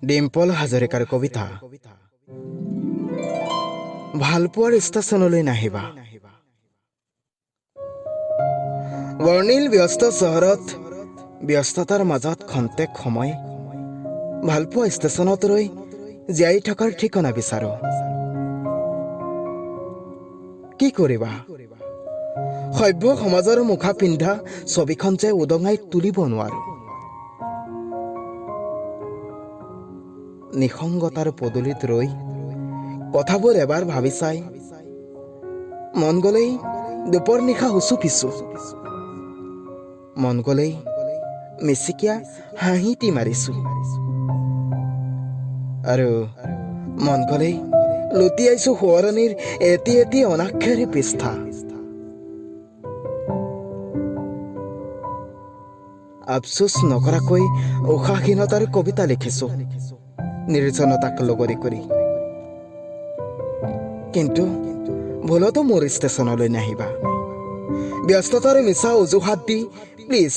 ডিম্পল হাজৰিকাৰ কবিতা ভালপোৱাৰ ষ্টেচনলৈ নাহিবা। বৰ্ণিল ব্যস্ত চহৰত ব্যস্ততাৰ মাজত খন্তেক সময় ভালপোৱা ষ্টেচনত ৰৈ জীয়াই থকাৰ ঠিকনা বিচাৰো। কি কৰিবা, সভ্য সমাজৰ মুখা পিন্ধা ছবিখন যে উদঙাই তুলিব নোৱাৰো। নিসংগতাৰ পদূলিত ৰৈ কথাবোৰ এবাৰ ভাবি চাই মন গলেই দুপৰ নিশা হুচু পিছো, মন গলেই মিচিকিয়া হাঁহিটি মাৰিছো, আৰু মন গলেই লুটিয়াইছো সোঁৱৰণিৰ এটি এটি অনাক্ষৰী পৃষ্ঠা। আফচোচ নকৰাকৈ উশাহীনতাৰ কবিতা লিখিছো নিৰ্জনতাক লগৰী কৰি। কিন্তু ভুলতো মোৰ ষ্টেচনলৈ নাহিবা। ব্যস্ততাৰ মিছা অজুহাত দি প্লিজ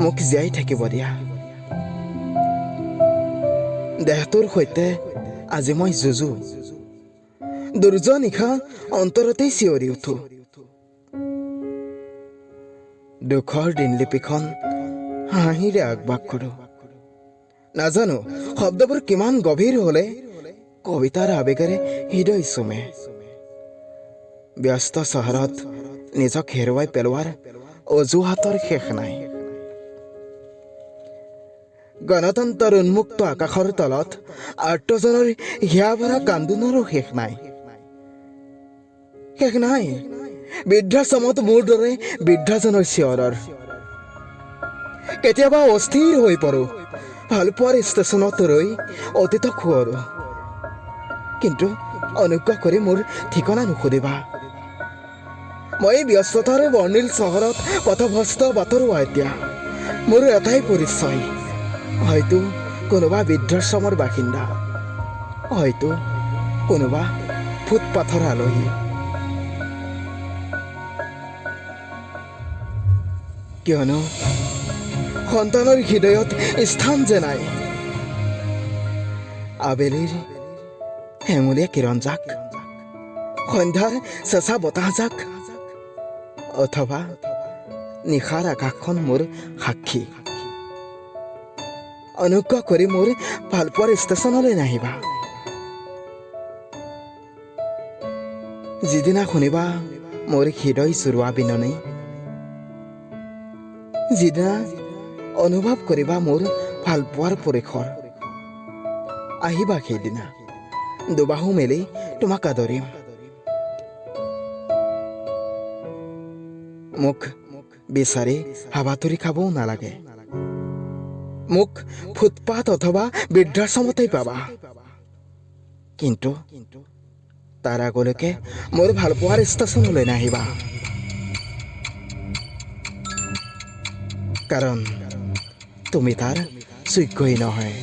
মোক জীয়াই থাকিব দিয়া। দেহটোৰ সৈতে আজি মই যুঁজো, দুৰ্য নিশা অন্তৰতেই চিঞৰি উঠো। দুখৰ দিনলিপিখন হাঁহিৰে আগবাগ কৰো। নাজানো শব্দবোৰ কিমান গভীৰ হলে কবিতাৰ আবেগেৰে হৃদয় চুমে। ব্যস্ত চহৰত নিজক হেৰুৱাই পেলোৱাৰ অজুহাতৰ শেষ নাই। গণতন্ত্ৰৰ উন্মুক্ত আকাশৰ তলত আৰ্তজনৰ হিয়া ভৰা কান্দোনৰো শেষ নাই। শেষ নাই বৃদ্ধাশ্ৰমত মোৰ দৰে বৃদ্ধাজনৰ চিঞৰৰ। কেতিয়াবা অস্থিৰ হৈ পৰো ভালপোৱাৰ ষ্টেচনত ৰৈ অতীতক সোঁৱৰো। কিন্তু অনুগ্ৰহ কৰি মোৰ ঠিকনা নুসুধিবা। মই ব্যস্ততাৰ বৰ্ণিল চহৰত পথভ্ৰষ্ট বাটৰুৱা। এতিয়া মোৰ এটাই পৰিচয়, হয়তো কোনোবা বৃদ্ধাশ্ৰমৰ বাসিন্দা, হয়তো কোনোবা ফুটপাথৰ আলহী। কিয়নো সন্তানৰ হৃদয়ত স্থান যে নাই। আবেলিৰ হেঙুলীয়া কিৰণজাক, সন্ধ্যাৰ চেঁচা বতাহজাক, অথবা নিশাৰ আকাশখন মোৰ সাক্ষী। অনুগ্ৰহ কৰি মোৰ ভালপোৱাৰ ষ্টেচনলৈ নাহিবা। যিদিনা শুনিবা মোৰ হৃদয় জোৰোৱা বিননি, যিদিনা অনুভৱ কৰিবা মোৰ ভালপোৱাৰ পৰিসৰ, আহিবা সেইদিনা দুবাহু মেলি তোমাক আদৰিম। মোক বিচাৰি হাবাথুৰি খাবও নালাগে। মোক ফুটপাথ অথবা বৃদ্ধাশ্ৰমতেই পাবা। কিন্তু তাৰ আগলৈকে মোৰ ভালপোৱাৰ ষ্টেচনলৈ নাহিবা। কাৰণ তুমি তাৰ যোগ্যই নহয়।